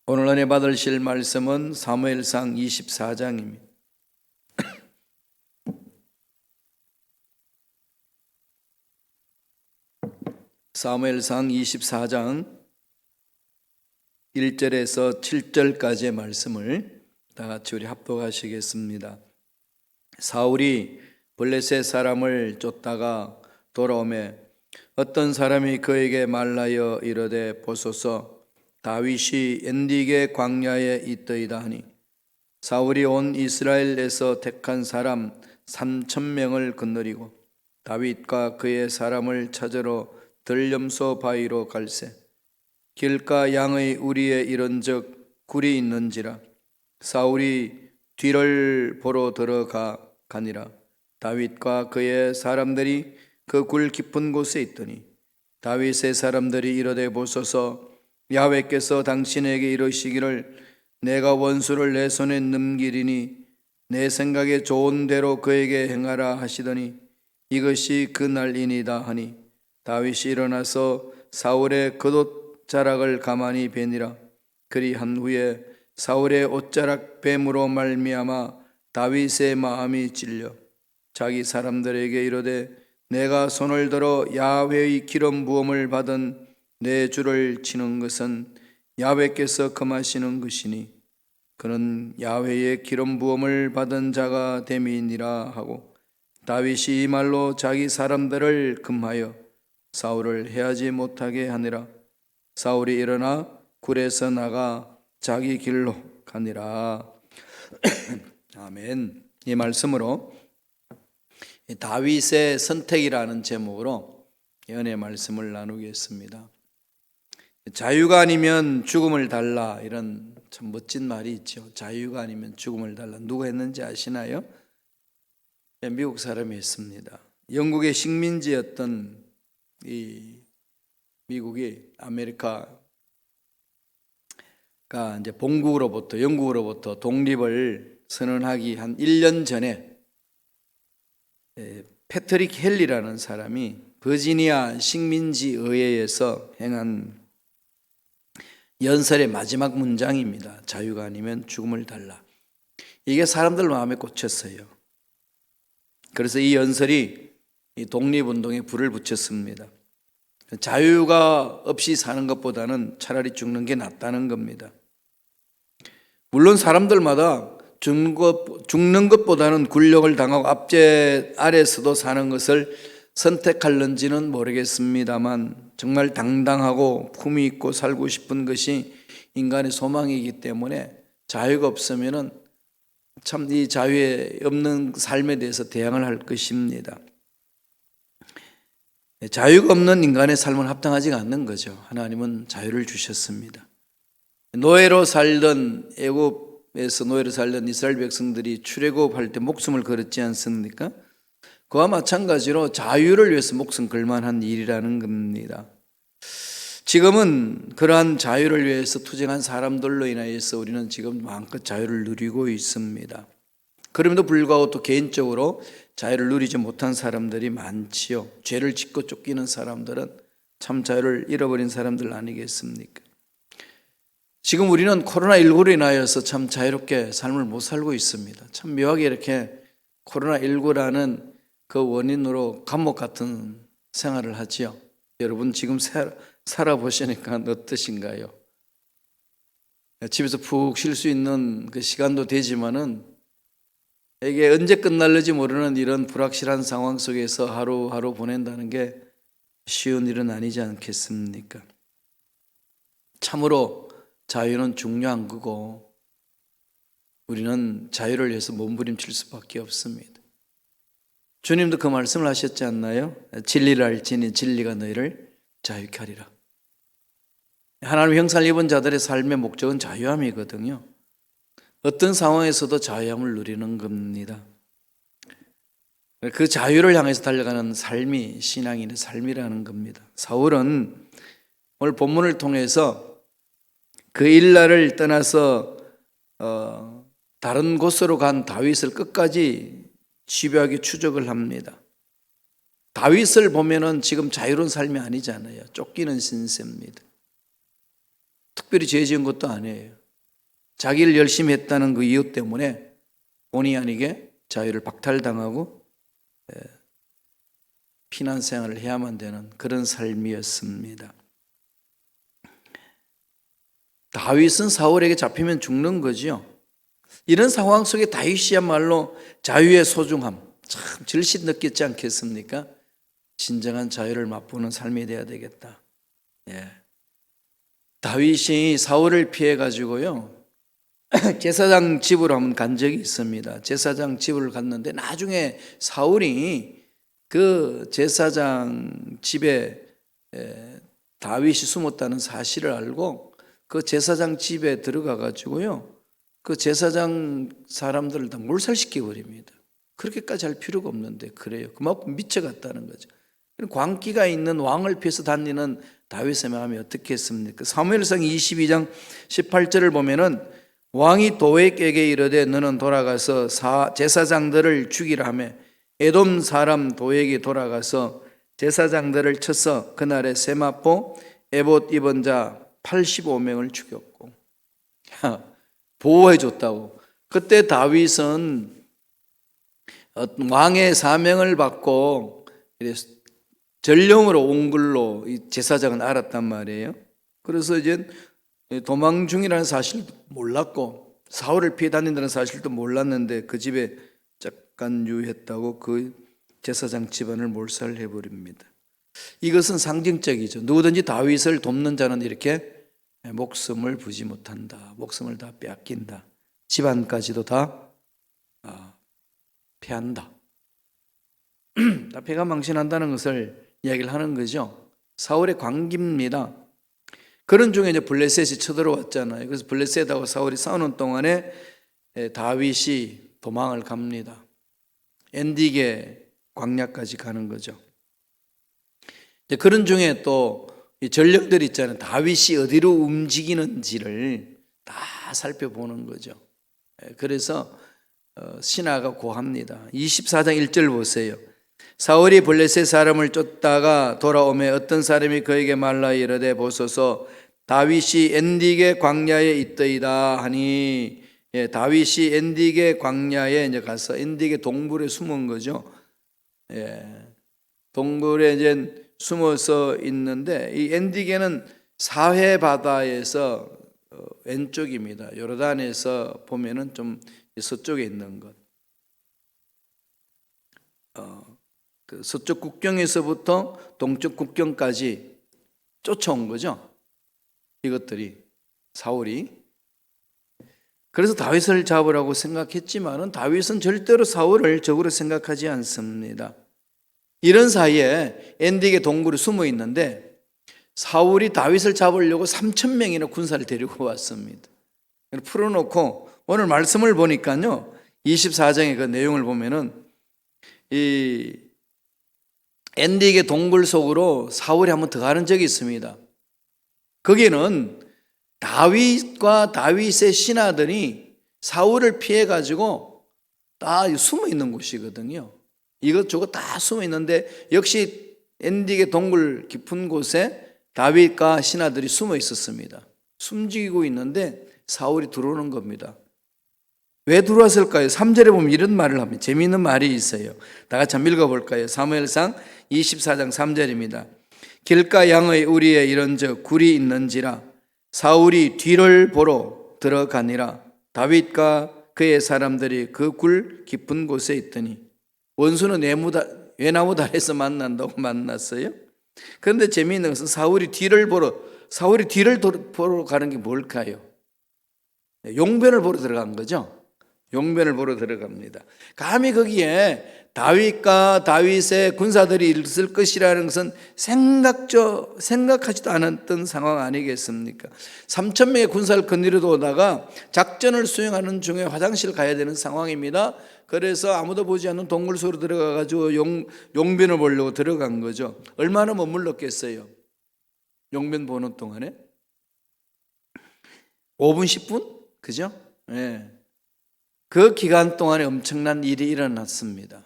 오늘 은혜 받으실 말씀은 사무엘상 24장입니다. 사무엘상 24장 1절에서 7절까지의 말씀을 다 같이 우리 합독하시겠습니다. 사울이 블레셋 사람을 쫓다가 돌아오매 어떤 사람이 그에게 말하여 이르되 보소서 다윗이 엔디게 광야에 있더이다 하니 사울이 온 이스라엘에서 택한 사람 3,000명을 거느리고 다윗과 그의 사람을 찾으러 들염소 바위로 갈새 길가 양의 우리에 이른즉 굴이 있는지라 사울이 뒤를 보러 들어가니라 다윗과 그의 사람들이 그 굴 깊은 곳에 있더니 다윗의 사람들이 이르되 보소서 야훼께서 당신에게 이르시기를 내가 원수를 내 손에 넘기리니 내 생각에 좋은 대로 그에게 행하라 하시더니 이것이 그 날이니이다 하니 다윗이 일어나서 사울의 겉옷자락을 가만히 베니라. 그리한 후에 사울의 옷자락 뱀으로 말미암아 다윗의 마음이 찔려 자기 사람들에게 이르되 내가 손을 들어 야훼의 기름 부음을 받은 내 주를 치는 것은 야훼께서 금하시는 것이니 그는 야훼의 기름 부음을 받은 자가 됨이니라 하고 다윗이 이 말로 자기 사람들을 금하여 사울을 해하지 못하게 하니라. 사울이 일어나 굴에서 나가 자기 길로 가니라. 아멘. 이 말씀으로 다윗의 선택이라는 제목으로 연의 말씀을 나누겠습니다. 자유가 아니면 죽음을 달라, 이런 참 멋진 말이 있죠. 자유가 아니면 죽음을 달라. 누가 했는지 아시나요? 미국 사람이 했습니다. 영국의 식민지였던 이 미국이 아메리카가 이제 본국으로부터 영국으로부터 독립을 선언하기 한 1년 전에 패트릭 헬리라는 사람이 버지니아 식민지 의회에서 행한 연설의 마지막 문장입니다. 자유가 아니면 죽음을 달라. 이게 사람들 마음에 꽂혔어요. 그래서 이 연설이 이 독립운동에 불을 붙였습니다. 자유가 없이 사는 것보다는 차라리 죽는 게 낫다는 겁니다. 물론 사람들마다 죽는 것보다는 굴욕을 당하고 압제 아래서도 사는 것을 선택할는지는 모르겠습니다만 정말 당당하고 품위 있고 살고 싶은 것이 인간의 소망이기 때문에 자유가 없으면은 참 이 자유에 없는 삶에 대해서 대항을 할 것입니다. 자유가 없는 인간의 삶은 합당하지가 않는 거죠. 하나님은 자유를 주셨습니다. 노예로 살던 애굽에서 노예로 살던 이스라엘 백성들이 출애굽할 때 목숨을 걸었지 않습니까? 그와 마찬가지로 자유를 위해서 목숨 걸만한 일이라는 겁니다. 지금은 그러한 자유를 위해서 투쟁한 사람들로 인하여서 우리는 지금 마음껏 자유를 누리고 있습니다. 그럼에도 불구하고 또 개인적으로 자유를 누리지 못한 사람들이 많지요. 죄를 짓고 쫓기는 사람들은 참 자유를 잃어버린 사람들 아니겠습니까? 지금 우리는 코로나19로 인하여서 참 자유롭게 삶을 못 살고 있습니다. 참 묘하게 이렇게 코로나19라는 그 원인으로 감옥 같은 생활을 하지요. 여러분 지금 살아보시니까 어떠신가요? 집에서 푹 쉴 수 있는 그 시간도 되지만은 이게 언제 끝날지 모르는 이런 불확실한 상황 속에서 하루하루 보낸다는 게 쉬운 일은 아니지 않겠습니까? 참으로 자유는 중요한 거고 우리는 자유를 위해서 몸부림칠 수밖에 없습니다. 주님도 그 말씀을 하셨지 않나요? 진리를 알지니 진리가 너희를 자유케 하리라. 하나님 형상을 입은 자들의 삶의 목적은 자유함이거든요. 어떤 상황에서도 자유함을 누리는 겁니다. 그 자유를 향해서 달려가는 삶이 신앙인의 삶이라는 겁니다. 사울은 오늘 본문을 통해서 그 일날을 떠나서 다른 곳으로 간 다윗을 끝까지 집요하게 추적을 합니다. 다윗을 보면은 지금 자유로운 삶이 아니잖아요. 쫓기는 신세입니다. 특별히 죄 지은 것도 아니에요. 자기를 열심히 했다는 그 이유 때문에 본의 아니게 자유를 박탈당하고 피난 생활을 해야만 되는 그런 삶이었습니다. 다윗은 사울에게 잡히면 죽는 거죠. 이런 상황 속에 다윗이야말로 자유의 소중함 참 절실히 느꼈지 않겠습니까? 진정한 자유를 맛보는 삶이 되어야 되겠다. 다윗이 사울을 피해 가지고요 제사장 집으로 한번 간 적이 있습니다. 제사장 집을 갔는데 나중에 사울이 그 제사장 집에 다윗이 숨었다는 사실을 알고 그 제사장 집에 들어가 가지고요 그 제사장 사람들을 다 몰살시켜 버립니다. 그렇게까지 할 필요가 없는데 그래요. 그만큼 미쳐갔다는 거죠. 광기가 있는 왕을 피해서 다니는 다윗의 마음이 어떻겠습니까? 사무엘상 22장 18절을 보면은 왕이 도액에게 이르되 너는 돌아가서 제사장들을 죽이라 하며 에돔 사람 도액이 돌아가서 제사장들을 쳐서 그날에 세마포 에봇 입은 자 85명을 죽였고 보호해 줬다고. 그때 다윗은 왕의 사명을 받고 전령으로 온 걸로 제사장은 알았단 말이에요. 그래서 이제 도망 중이라는 사실도 몰랐고 사울을 피해 다닌다는 사실도 몰랐는데 그 집에 잠깐 유했다고 그 제사장 집안을 몰살해 버립니다. 이것은 상징적이죠. 누구든지 다윗을 돕는 자는 이렇게 목숨을 부지 못한다. 목숨을 다 빼앗긴다. 집안까지도 다 패한다. 다 패가 망신한다는 것을 이야기를 하는 거죠. 사울의 광기입니다. 그런 중에 이제 블레셋이 쳐들어왔잖아요. 그래서 블레셋하고 사울이 싸우는 동안에 다윗이 도망을 갑니다. 엔디게 광야까지 가는 거죠. 그런 중에 또 전령들 있잖아요. 다윗이 어디로 움직이는지를 다 살펴보는 거죠. 그래서 신하가 고합니다. 24장 1절 보세요. 사울이 블레셋 사람을 쫓다가 돌아오매 어떤 사람이 그에게 말라 이르되 보소서 다윗이 엔디게 광야에 있더이다 하니 다윗이 엔디게 광야에 이제 가서 엔디게 동굴에 숨은 거죠. 동굴에 이제 숨어서 있는데 이 엔디게는 사해 바다에서 왼쪽입니다. 요르단에서 보면은 좀 서쪽에 있는 것. 그 서쪽 국경에서부터 동쪽 국경까지 쫓아온 거죠. 이것들이 사울이. 그래서 다윗을 잡으라고 생각했지만은 다윗은 절대로 사울을 적으로 생각하지 않습니다. 이런 사이에 엔디게 동굴에 숨어 있는데 사울이 다윗을 잡으려고 3,000명이나 군사를 데리고 왔습니다. 풀어놓고 오늘 말씀을 보니까요 24장의 그 내용을 보면은 이 엔디게 동굴 속으로 사울이 한번 들어가는 적이 있습니다. 거기는 다윗과 다윗의 신하들이 사울을 피해 가지고 다 숨어 있는 곳이거든요. 이것저것 다 숨어 있는데 역시 엔디게 동굴 깊은 곳에 다윗과 신하들이 숨어 있었습니다. 숨지고 있는데 사울이 들어오는 겁니다. 왜 들어왔을까요? 3절에 보면 이런 말을 합니다. 재미있는 말이 있어요. 다 같이 한번 읽어볼까요? 사무엘상 24장 3절입니다. 길가 양의 우리에 이런즉 굴이 있는지라 사울이 뒤를 보러 들어가니라 다윗과 그의 사람들이 그 굴 깊은 곳에 있더니 원수는 외나무 달에서 만난다고 만났어요. 그런데 재미있는 것은 사울이 뒤를 보러 가는 게 뭘까요? 용변을 보러 들어간 거죠. 용변을 보러 들어갑니다. 감히 거기에 다윗과 다윗의 군사들이 있을 것이라는 것은 생각하지도 않았던 상황 아니겠습니까? 3,000명의 군사를 거느리고 오다가 작전을 수행하는 중에 화장실 가야 되는 상황입니다. 그래서 아무도 보지 않는 동굴 속으로 들어가가지고 용변을 보려고 들어간 거죠. 얼마나 머물렀겠어요? 용변 보는 동안에? 5분, 10분? 그죠? 네. 그 기간 동안에 엄청난 일이 일어났습니다.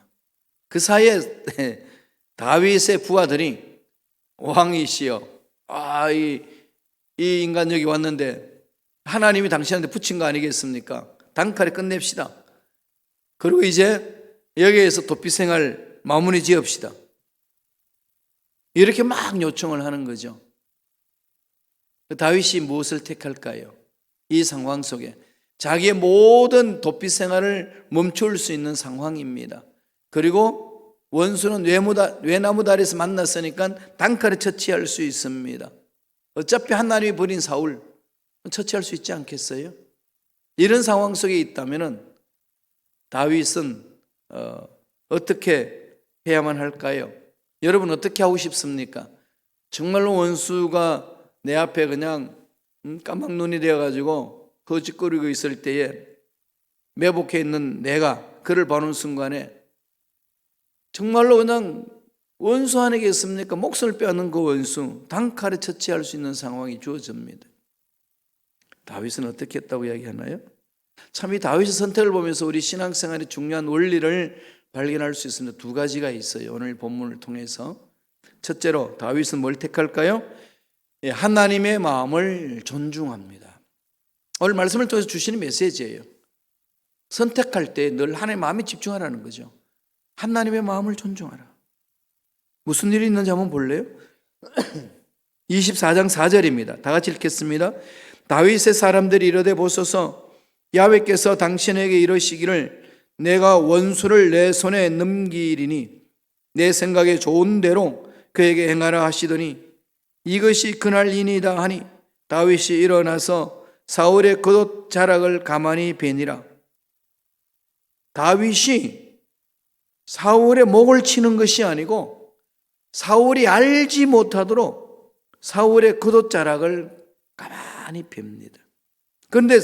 그 사이에 다윗의 부하들이 왕이시여, 이 이 인간 여기 왔는데 하나님이 당신한테 붙인 거 아니겠습니까? 단칼에 끝냅시다. 그리고 이제 여기에서 도피 생활 마무리 지읍시다. 이렇게 막 요청을 하는 거죠. 다윗이 무엇을 택할까요? 이 상황 속에 자기의 모든 도피 생활을 멈출 수 있는 상황입니다. 그리고 원수는 외나무 다리에서 만났으니까 단칼에 처치할 수 있습니다. 어차피 하나님이 버린 사울 처치할 수 있지 않겠어요? 이런 상황 속에 있다면 다윗은 어떻게 해야만 할까요? 여러분 어떻게 하고 싶습니까? 정말로 원수가 내 앞에 그냥 까막눈이 되어가지고 거짓거리고 있을 때에 매복해 있는 내가 그를 보는 순간에 정말로 그냥 원수 안에 겠습니까? 목숨을 빼앗는 그 원수 단칼에 처치할 수 있는 상황이 주어집니다. 다윗은 어떻게 했다고 이야기하나요? 참 이 다윗의 선택을 보면서 우리 신앙생활의 중요한 원리를 발견할 수 있습니다. 두 가지가 있어요. 오늘 본문을 통해서. 첫째로 다윗은 뭘 택할까요? 하나님의 마음을 존중합니다. 오늘 말씀을 통해서 주시는 메시지예요. 선택할 때 늘 하나님의 마음에 집중하라는 거죠. 하나님의 마음을 존중하라. 무슨 일이 있는지 한번 볼래요? 24장 4절입니다. 다 같이 읽겠습니다. 다윗의 사람들이 이르되 보소서 야훼께서 당신에게 이르시기를 내가 원수를 내 손에 넘기리니 내 생각에 좋은 대로 그에게 행하라 하시더니 이것이 그날이니이다 하니 다윗이 일어나서 사울의 겉옷 자락을 가만히 베니라. 다윗이 사울의 목을 치는 것이 아니고 사울이 알지 못하도록 사울의 겉옷 자락을 가만히 뵙니다. 그런데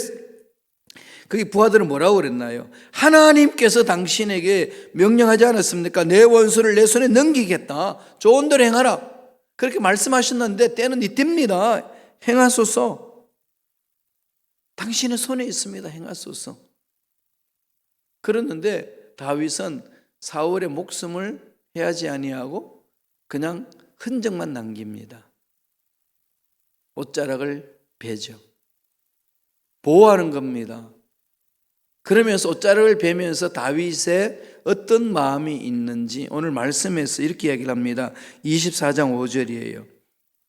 거기 부하들은 뭐라고 그랬나요? 하나님께서 당신에게 명령하지 않았습니까? 내 원수를 내 손에 넘기겠다. 좋은 대로 행하라. 그렇게 말씀하셨는데 때는 이때입니다. 행하소서. 당신의 손에 있습니다. 행하소서. 그랬는데 다윗은 사울의 목숨을 해하지 아니하고 그냥 흔적만 남깁니다. 옷자락을 베죠. 보호하는 겁니다. 그러면서 옷자락을 베면서 다윗의 어떤 마음이 있는지 오늘 말씀에서 이렇게 이야기를 합니다. 24장 5절이에요.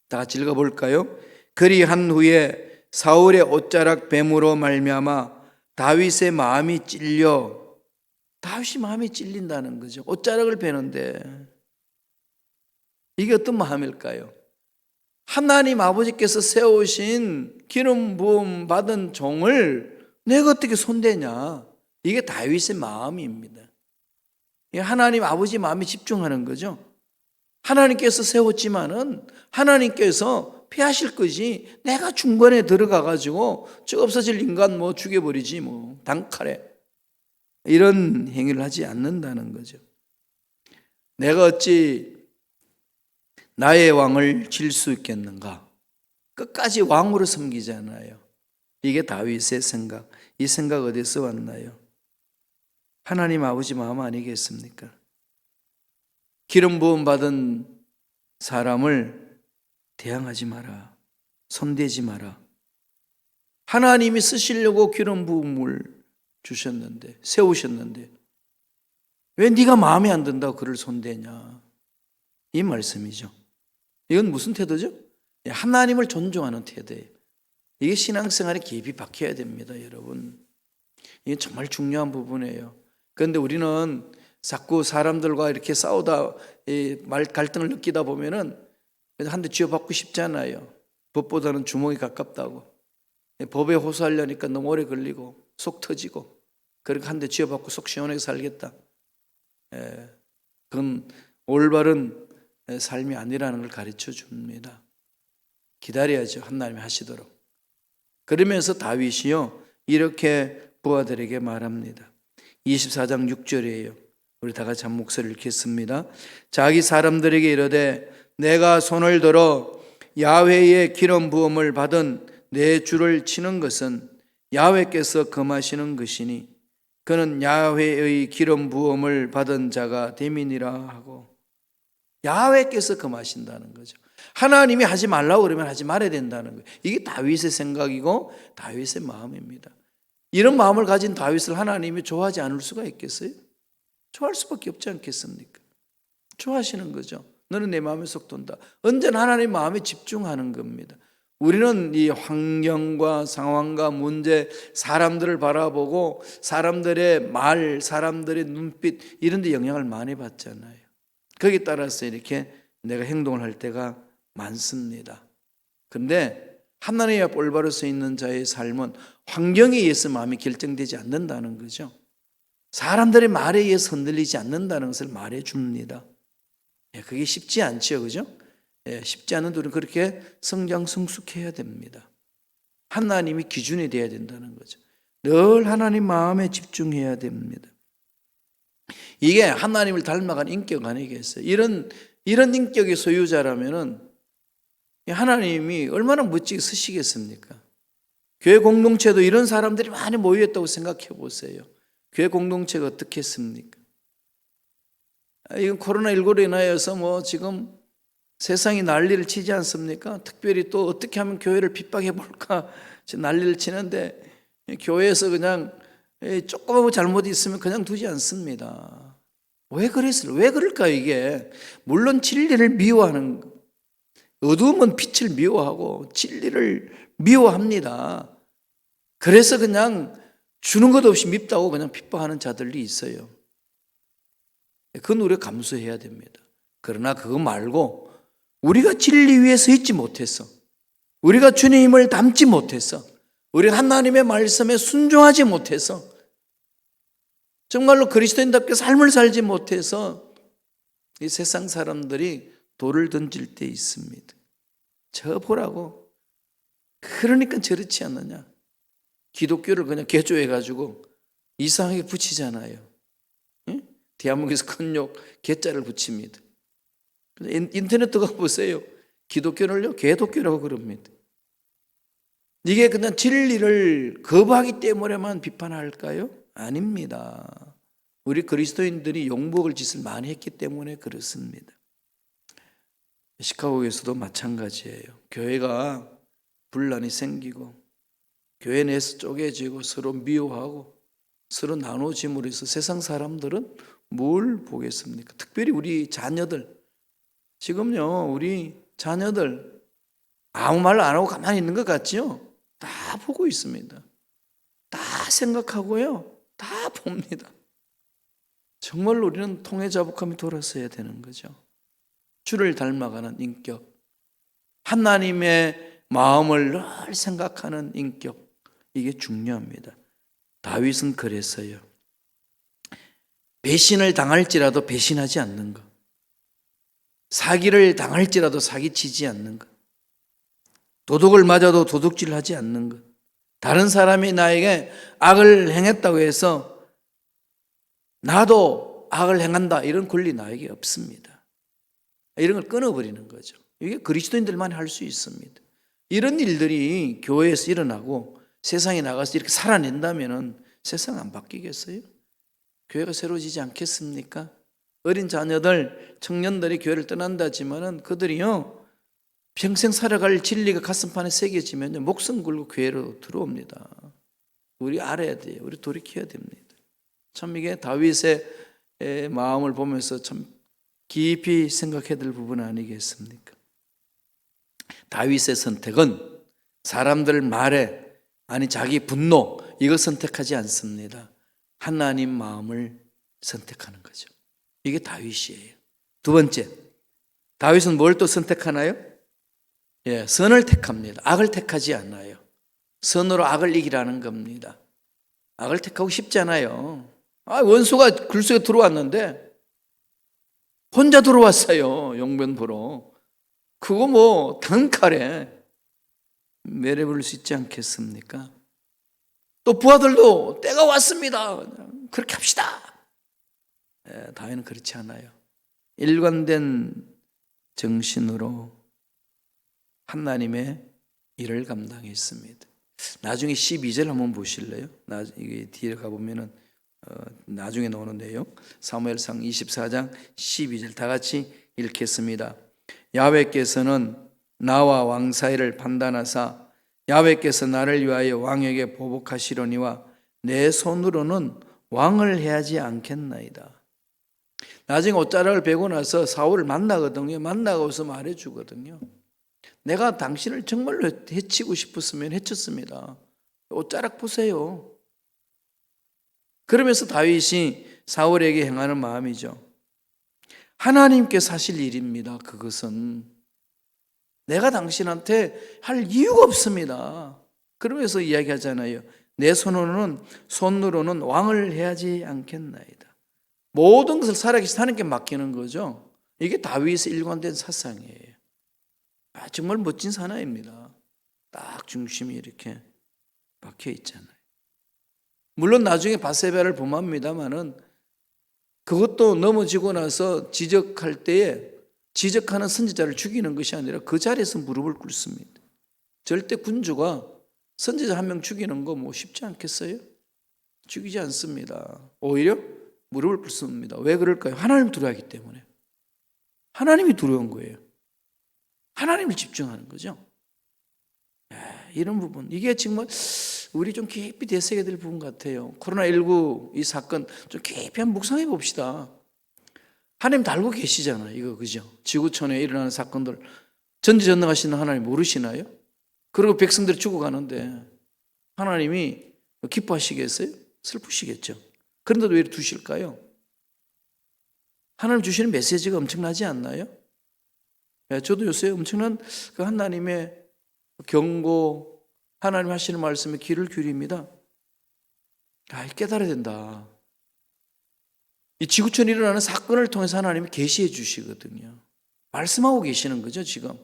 다 같이 읽어볼까요? 그리한 후에 사울의 옷자락 뱀으로 말미암아 다윗의 마음이 찔려 다윗이 마음이 찔린다는 거죠. 옷자락을 베는데 이게 어떤 마음일까요? 하나님 아버지께서 세우신 기름 부음 받은 종을 내가 어떻게 손대냐? 이게 다윗의 마음입니다. 하나님 아버지 마음에 집중하는 거죠. 하나님께서 세웠지만은 하나님께서 피하실 거지 내가 중간에 들어가 가지고 저 없어질 인간 뭐 죽여버리지 뭐 단칼에 이런 행위를 하지 않는다는 거죠. 내가 어찌 나의 왕을 질 수 있겠는가? 끝까지 왕으로 섬기잖아요. 이게 다윗의 생각. 이 생각 어디서 왔나요? 하나님 아버지 마음 아니겠습니까? 기름 부음 받은 사람을 대항하지 마라. 손대지 마라. 하나님이 쓰시려고 기름 부음을 주셨는데 세우셨는데 왜 네가 마음에 안 든다고 그를 손대냐? 이 말씀이죠. 이건 무슨 태도죠? 하나님을 존중하는 태도예요. 이게 신앙생활에 깊이 박혀야 됩니다, 여러분. 이게 정말 중요한 부분이에요. 그런데 우리는 자꾸 사람들과 이렇게 싸우다 말 갈등을 느끼다 보면은 한 대 쥐어받고 싶잖아요. 법보다는 주먹이 가깝다고. 법에 호소하려니까 너무 오래 걸리고 속 터지고 그렇게 한 대 쥐어받고 속 시원하게 살겠다. 그건 올바른 삶이 아니라는 걸 가르쳐 줍니다. 기다려야죠. 하나님이 하시도록. 그러면서 다윗이요 이렇게 부하들에게 말합니다. 24장 6절이에요. 우리 다 같이 한 목소리를 읽겠습니다. 자기 사람들에게 이르되 내가 손을 들어 야훼의 기름 부음을 받은 내 주를 치는 것은 야훼께서 금하시는 것이니 그는 야훼의 기름 부음을 받은 자가 됨이니라 하고 야훼께서 금하신다는 거죠. 하나님이 하지 말라고 그러면 하지 말아야 된다는 거예요. 이게 다윗의 생각이고 다윗의 마음입니다. 이런 마음을 가진 다윗을 하나님이 좋아하지 않을 수가 있겠어요? 좋아할 수밖에 없지 않겠습니까? 좋아하시는 거죠. 너는 내 마음에 속 돈다. 언제나 하나님 마음에 집중하는 겁니다. 우리는 이 환경과 상황과 문제, 사람들을 바라보고 사람들의 말, 사람들의 눈빛 이런 데 영향을 많이 받잖아요. 거기에 따라서 이렇게 내가 행동을 할 때가 많습니다. 그런데 하나님의 올바로 서 있는 자의 삶은 환경에 의해서 마음이 결정되지 않는다는 거죠. 사람들의 말에 의해서 흔들리지 않는다는 것을 말해 줍니다. 그게 쉽지 않죠, 그죠? 쉽지 않은데 우리는 그렇게 성장성숙해야 됩니다. 하나님이 기준이 되어야 된다는 거죠. 늘 하나님 마음에 집중해야 됩니다. 이게 하나님을 닮아간 인격 아니겠어요? 이런 인격의 소유자라면은 하나님이 얼마나 멋지게 쓰시겠습니까? 교회 공동체도 이런 사람들이 많이 모여있다고 생각해 보세요. 교회 공동체가 어떻겠습니까? 이건 코로나19로 인하여서 지금 세상이 난리를 치지 않습니까? 특별히 또 어떻게 하면 교회를 핍박해 볼까 난리를 치는데 교회에서 그냥 조그만 잘못이 있으면 그냥 두지 않습니다. 왜 그랬을까? 왜 그럴까 이게? 물론 진리를 미워하는 거. 어두움은 빛을 미워하고 진리를 미워합니다. 그래서 그냥 주는 것 없이 밉다고 그냥 핍박하는 자들이 있어요. 그건 우리가 감수해야 됩니다. 그러나 그거 말고 우리가 진리 위에 서 있지 못해서, 우리가 주님을 닮지 못해서, 우리가 하나님의 말씀에 순종하지 못해서, 정말로 그리스도인답게 삶을 살지 못해서 이 세상 사람들이 돌을 던질 때 있습니다. 저 보라고. 그러니까 저렇지 않느냐. 기독교를 그냥 개조해가지고 이상하게 붙이잖아요. 응? 대한민국에서 큰 욕, 개자를 붙입니다. 인터넷 들어가 보세요. 기독교를요, 개독교라고 그럽니다. 이게 그냥 진리를 거부하기 때문에만 비판할까요? 아닙니다. 우리 그리스도인들이 욕먹을 짓을 많이 했기 때문에 그렇습니다. 시카고에서도 마찬가지예요. 교회가 분란이 생기고 교회 내에서 쪼개지고 서로 미워하고 서로 나눠짐으로 해서 세상 사람들은 뭘 보겠습니까? 특별히 우리 자녀들, 지금요 우리 자녀들 아무 말 안 하고 가만히 있는 것 같지요? 다 보고 있습니다. 다 생각하고요, 다 봅니다. 정말로 우리는 통해자복함이 돌아서야 되는 거죠. 주를 닮아가는 인격, 하나님의 마음을 늘 생각하는 인격, 이게 중요합니다. 다윗은 그랬어요. 배신을 당할지라도 배신하지 않는 것, 사기를 당할지라도 사기치지 않는 것, 도둑을 맞아도 도둑질하지 않는 것, 다른 사람이 나에게 악을 행했다고 해서 나도 악을 행한다 이런 권리 나에게 없습니다. 이런 걸 끊어버리는 거죠. 이게 그리스도인들만 할 수 있습니다. 이런 일들이 교회에서 일어나고 세상에 나가서 이렇게 살아낸다면 세상 안 바뀌겠어요? 교회가 새로워지지 않겠습니까? 어린 자녀들, 청년들이 교회를 떠난다지만은 그들이요 평생 살아갈 진리가 가슴판에 새겨지면요 목숨 걸고 교회로 들어옵니다. 우리 알아야 돼요. 우리 돌이켜야 됩니다. 참 이게 다윗의 마음을 보면서 참 깊이 생각해야 될 부분 아니겠습니까? 다윗의 선택은 사람들 말에 아니 자기 분노 이거 선택하지 않습니다. 하나님 마음을 선택하는 거죠. 이게 다윗이에요. 두 번째, 다윗은 뭘 또 선택하나요? 선을 택합니다. 악을 택하지 않아요. 선으로 악을 이기라는 겁니다. 악을 택하고 싶잖아요. 원수가 글 속에 들어왔는데 혼자 들어왔어요. 용변 보러. 그거 단칼에 매려버릴 수 있지 않겠습니까? 또 부하들도 때가 왔습니다. 그렇게 합시다. 다윗은 그렇지 않아요. 일관된 정신으로 하나님의 일을 감당했습니다. 나중에 12절 한번 보실래요? 이게 뒤에 가보면은 나중에 나오는 내용, 사무엘상 24장 12절 다 같이 읽겠습니다. 야훼께서는 나와 왕 사이를 판단하사 야훼께서 나를 위하여 왕에게 보복하시려니와 내 손으로는 왕을 해하지 않겠나이다. 나중에 옷자락을 베고 나서 사울을 만나거든요. 만나고서 말해주거든요. 내가 당신을 정말로 해치고 싶었으면 해쳤습니다. 옷자락 보세요. 그러면서 다윗이 사울에게 행하는 마음이죠. 하나님께서 하실 일입니다. 그것은 내가 당신한테 할 이유가 없습니다. 그러면서 이야기하잖아요. 내 손으로는 왕을 해하지 않겠나이다. 모든 것을 살아계신 하나님께 맡기는 거죠. 이게 다윗의 일관된 사상이에요. 정말 멋진 사나이입니다. 딱 중심이 이렇게 박혀 있잖아요. 물론 나중에 바세바를 범합니다만은 그것도 넘어지고 나서 지적할 때에 지적하는 선지자를 죽이는 것이 아니라 그 자리에서 무릎을 꿇습니다. 절대 군주가 선지자 한 명 죽이는 거 뭐 쉽지 않겠어요? 죽이지 않습니다. 오히려 무릎을 꿇습니다. 왜 그럴까요? 하나님 두려워하기 때문에. 하나님이 두려운 거예요. 하나님을 집중하는 거죠. 이런 부분, 이게 정말 우리 좀 깊이 되새겨야 될 부분 같아요. 코로나19 이 사건 좀 깊이 한번 묵상해 봅시다. 하나님 다 알고 계시잖아요. 이거 그죠? 지구촌에 일어나는 사건들 전지전능하시는 하나님 모르시나요? 그리고 백성들이 죽어가는데 하나님이 기뻐하시겠어요? 슬프시겠죠. 그런데도 왜 두실까요? 하나님 주시는 메시지가 엄청나지 않나요? 저도 요새 엄청난 그 하나님의 경고, 하나님 하시는 말씀에 귀를 기울입니다. 깨달아야 된다. 이 지구촌에 일어나는 사건을 통해서 하나님이 계시해 주시거든요. 말씀하고 계시는 거죠, 지금.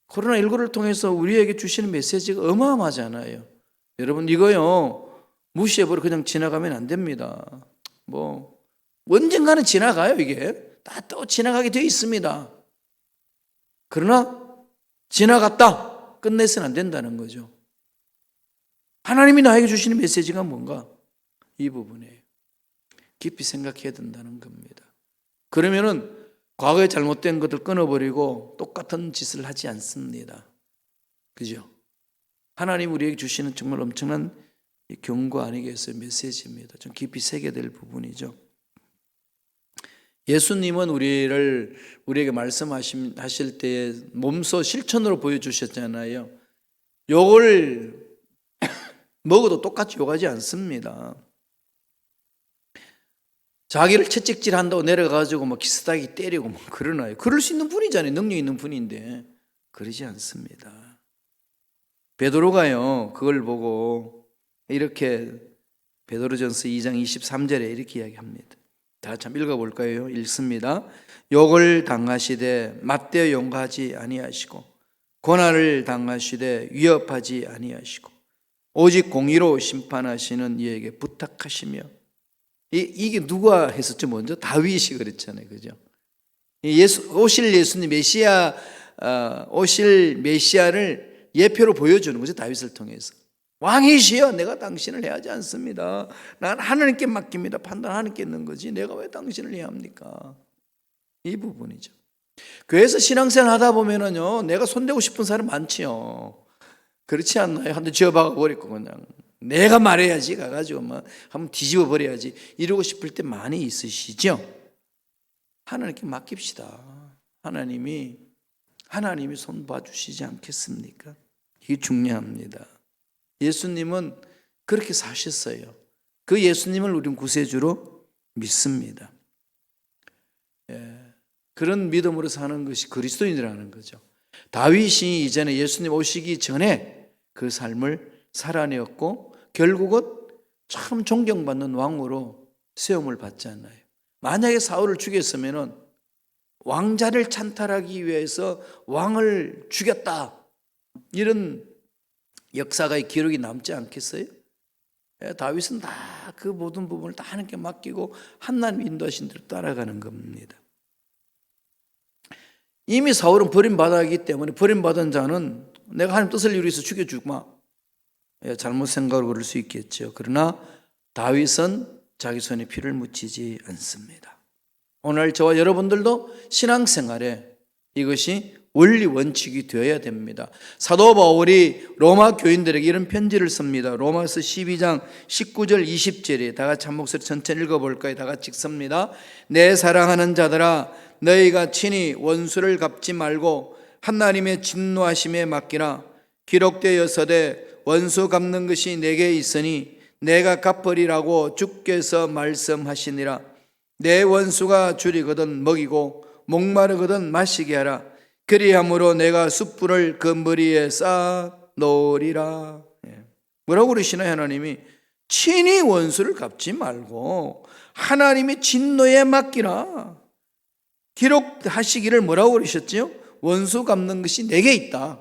코로나19를 통해서 우리에게 주시는 메시지가 어마어마하잖아요. 여러분, 이거요, 무시해버리고 그냥 지나가면 안 됩니다. 언젠가는 지나가요, 이게. 다 또 지나가게 되어 있습니다. 그러나, 지나갔다. 끝내서는 안 된다는 거죠. 하나님이 나에게 주시는 메시지가 뭔가? 이 부분이에요. 깊이 생각해야 된다는 겁니다. 그러면은 과거에 잘못된 것들 끊어버리고 똑같은 짓을 하지 않습니다. 그죠? 하나님 우리에게 주시는 정말 엄청난 경고 아니겠어요? 메시지입니다. 좀 깊이 새겨야 될 부분이죠. 예수님은 우리에게 말씀하실 때 몸소 실천으로 보여주셨잖아요. 욕을 먹어도 똑같이 욕하지 않습니다. 자기를 채찍질 한다고 내려가지고 기스다기 때리고 그러나요? 그럴 수 있는 분이잖아요. 능력 있는 분인데 그러지 않습니다. 베드로가요 그걸 보고 이렇게 베드로전서 2장 23절에 이렇게 이야기합니다. 다 참 읽어볼까요? 읽습니다. 욕을 당하시되 맞대어 용가하지 아니하시고 고난을 당하시되 위협하지 아니하시고 오직 공의로 심판하시는 이에게 부탁하시며 이게 누가 했었죠? 먼저 다윗이 그랬잖아요, 그죠? 오실 예수님 오실 메시아를 예표로 보여주는 거죠, 다윗을 통해서. 왕이시여, 내가 당신을 해하지 않습니다. 난 하나님께 맡깁니다. 판단 하나님께 있는 거지. 내가 왜 당신을 해야 합니까? 이 부분이죠. 교회에서 신앙생활 하다 보면은요, 내가 손대고 싶은 사람 많지요. 그렇지 않나요? 한 대 쥐어박아 버리고 그냥 내가 말해야지 가가지고 한번 뒤집어 버려야지 이러고 싶을 때 많이 있으시죠? 하나님께 맡깁시다. 하나님이 손 봐주시지 않겠습니까? 이게 중요합니다. 예수님은 그렇게 사셨어요. 그 예수님을 우리는 구세주로 믿습니다. 그런 믿음으로 사는 것이 그리스도인이라는 거죠. 다윗이 이전에 예수님 오시기 전에 그 삶을 살아내었고 결국은 참 존경받는 왕으로 세움을 받잖아요. 만약에 사울을 죽였으면 왕자를 찬탈하기 위해서 왕을 죽였다 이런 역사가의 기록이 남지 않겠어요? 다윗은 다 그 모든 부분을 다 하나님께 맡기고 하나님 인도하신 대로 따라가는 겁니다. 이미 사울은 버림받았기 때문에 버림받은 자는 내가 하나님 뜻을 이루어서 죽여주마 잘못 생각을 그럴 수 있겠죠. 그러나 다윗은 자기 손에 피를 묻히지 않습니다. 오늘 저와 여러분들도 신앙생활에 이것이 원리 원칙이 되어야 됩니다. 사도 바울이 로마 교인들에게 이런 편지를 씁니다. 로마서 12장 19절 20절에 다 같이 한 목소리 천천히 읽어볼까요? 다 같이 읽습니다. 내 사랑하는 자들아, 너희가 친히 원수를 갚지 말고 하나님의 진노하심에 맡기라. 기록되었으되 원수 갚는 것이 내게 있으니 내가 갚으리라고 주께서 말씀하시니라. 내 원수가 줄이거든 먹이고 목마르거든 마시게 하라. 그리함으로 내가 숯불을 그 머리에 쌓아 놓으리라. 뭐라고 그러시나요? 하나님이 친히 원수를 갚지 말고 하나님의 진노에 맡기라. 기록하시기를 뭐라고 그러셨죠? 원수 갚는 것이 내게 있다.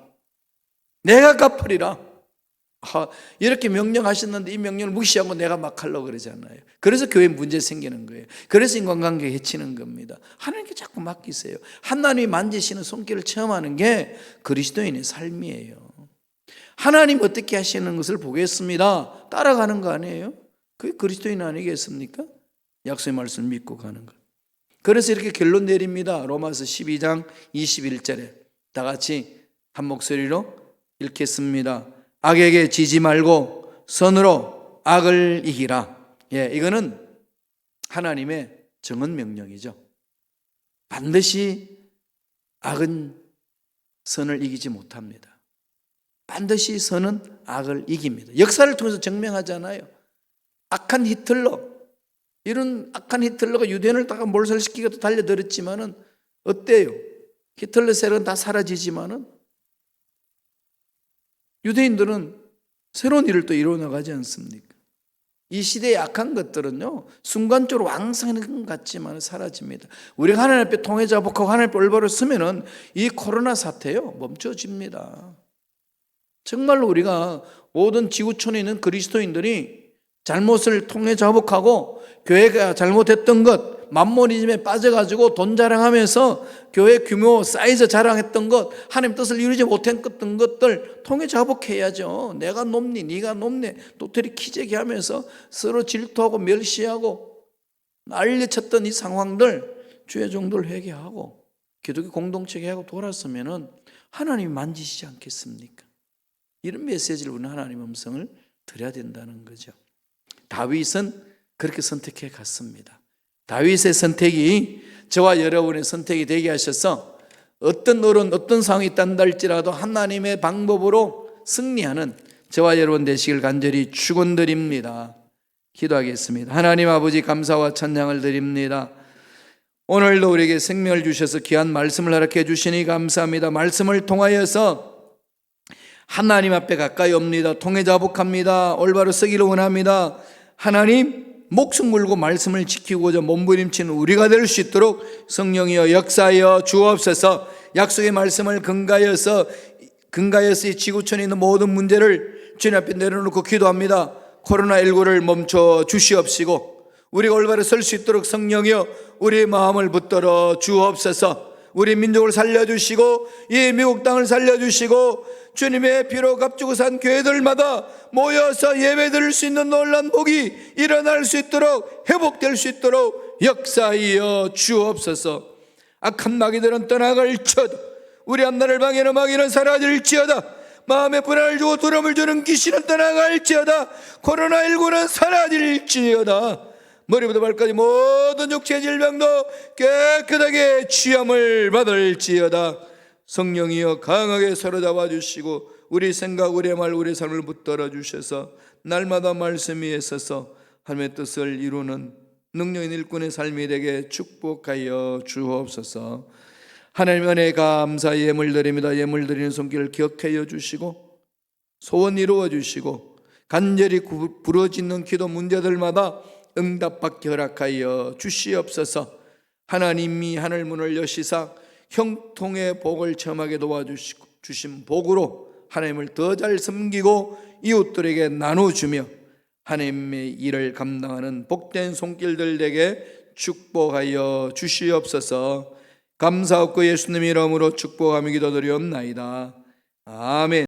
내가 갚으리라. 이렇게 명령하셨는데 이 명령을 무시하고 내가 막 하려고 그러잖아요. 그래서 교회에 문제 생기는 거예요. 그래서 인간관계 해치는 겁니다. 하나님께 자꾸 맡기세요. 하나님이 만지시는 손길을 체험하는 게 그리스도인의 삶이에요. 하나님 어떻게 하시는 것을 보겠습니다. 따라가는 거 아니에요? 그게 그리스도인 아니겠습니까? 약속의 말씀을 믿고 가는 것. 그래서 이렇게 결론 내립니다. 로마서 12장 21절에 다 같이 한 목소리로 읽겠습니다. 악에게 지지 말고 선으로 악을 이기라. 이거는 하나님의 정언 명령이죠. 반드시 악은 선을 이기지 못합니다. 반드시 선은 악을 이깁니다. 역사를 통해서 증명하잖아요. 악한 히틀러, 이런 악한 히틀러가 유대인을 다 몰살시키고 달려들었지만은 어때요? 히틀러 세력은 다 사라지지만은 유대인들은 새로운 일을 또 이루어나가지 않습니까? 이 시대의 악한 것들은요, 순간적으로 왕성한 것 같지만 사라집니다. 우리가 하나님 앞에 통회자복하고 하나님 앞에 올바로 서면은 이 코로나 사태요 멈춰집니다. 정말로 우리가 모든 지구촌에 있는 그리스도인들이 잘못을 통회자복하고 교회가 잘못했던 것, 만모니즘에 빠져가지고 돈 자랑하면서 교회 규모, 사이즈 자랑했던 것, 하나님 뜻을 이루지 못했던 것들 통회자복해야죠. 내가 높니, 네가 높네, 도토리 키재기 하면서 서로 질투하고 멸시하고 난리쳤던 이 상황들 주의 정도를 회개하고 기독교 공동체에 하고 돌아서면은 하나님이 만지시지 않겠습니까? 이런 메시지를 우리는 하나님의 음성을 드려야 된다는 거죠. 다윗은 그렇게 선택해 갔습니다. 다윗의 선택이 저와 여러분의 선택이 되게 하셔서 어떤 어려운 어떤 상황이 있단다 할지라도 하나님의 방법으로 승리하는 저와 여러분 되시길 간절히 축원드립니다. 기도하겠습니다. 하나님 아버지 감사와 찬양을 드립니다. 오늘도 우리에게 생명을 주셔서 귀한 말씀을 허락해 주시니 감사합니다. 말씀을 통하여서 하나님 앞에 가까이 옵니다. 통회자복합니다. 올바로 서기를 원합니다. 하나님 목숨 걸고 말씀을 지키고자 몸부림치는 우리가 될 수 있도록 성령이여 역사하여 주옵소서. 약속의 말씀을 근거하여서 이 지구촌에 있는 모든 문제를 주님 앞에 내려놓고 기도합니다. 코로나19를 멈춰 주시옵시고 우리가 올바로 설 수 있도록 성령이여 우리의 마음을 붙들어 주옵소서. 우리 민족을 살려주시고 이 미국 땅을 살려주시고 주님의 피로 값주고 산 교회들마다 모여서 예배드릴 수 있는 놀라운 복이 일어날 수 있도록 회복될 수 있도록 역사하여 주옵소서. 악한 마귀들은 떠나갈지어다. 우리 앞날을 방해하는 마귀는 사라질지어다. 마음에 불안을 주고 두려움을 주는 귀신은 떠나갈지어다. 코로나19는 사라질지어다. 머리부터 발까지 모든 육체의 질병도 깨끗하게 취함을 받을지어다. 성령이여 강하게 사로잡아 주시고 우리 생각, 우리의 말, 우리의 삶을 붙들어 주셔서 날마다 말씀 위에 서서 하나님의 뜻을 이루는 능력인 일꾼의 삶이 되게 축복하여 주옵소서. 하나님의 은혜에 감사 예물 드립니다. 예물 드리는 손길을 기억하여 주시고 소원 이루어 주시고 간절히 부러지는 기도 문제들마다 응답받게 허락하여 주시옵소서. 하나님이 하늘 문을 여시사 형통의 복을 체험하게 도와주시고 주신 복으로 하나님을 더 잘 섬기고 이웃들에게 나눠주며 하나님의 일을 감당하는 복된 손길들 되게 축복하여 주시옵소서. 감사하고 예수님 이름으로 축복하며 기도드리옵나이다. 아멘.